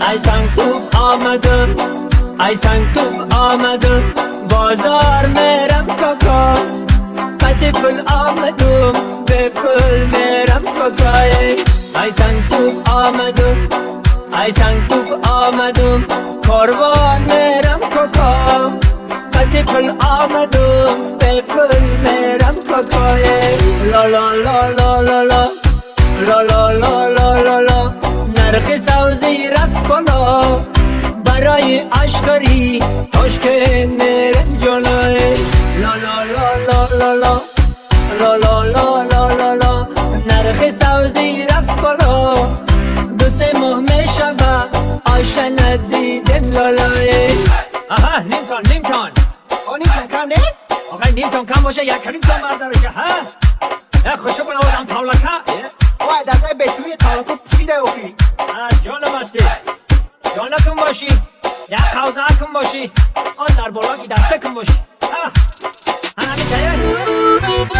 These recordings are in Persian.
ای سنگ توپ آمدم ای سنگ توپ آمدم بازار میرم کاکا قد پل آمدم به پل میرم کاکای ای سنگ توپ آمدم ای سنگ توپ آمدم کاروان میرم کاکا قد پل آمدم به پل میرم کاکای لا لا لا لا لا لا لا لا لا لا لا لا نرخ سوزی رفت بالا برای اشکاری تاشکن میرم جلوی لا لا لا لا لا لا لا لا لا لا لا نرخ سوزی رفت بالا دو سه ماه میشود آشه ندیدم لالای آها نیمتون نیمتون کم نیست؟ آقای نیمتون کم باشه یک نیمتون بردارشه ها خوشو کنم آدم تاولکه وای دسته به توی تالکو پیده اوکی جانم هستی جانم کن باشی یک قوزه کن باشی آن در بالا که دسته کن باشی همین تایه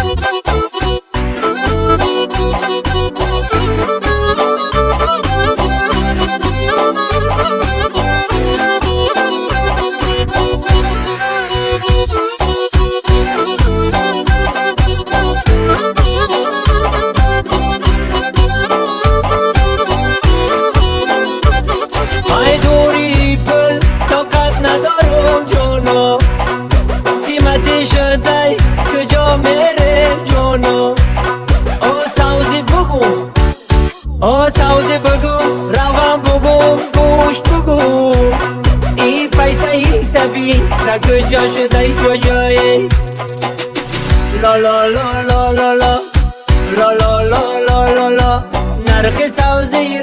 شده کجا میرم جانو او سوزی بگو روان بگو گوشت بگو ای پیسه ای سبی تا کجا شده کجایی لا لا لا لا لا لا لا لا لا لا لا نرخ سوزی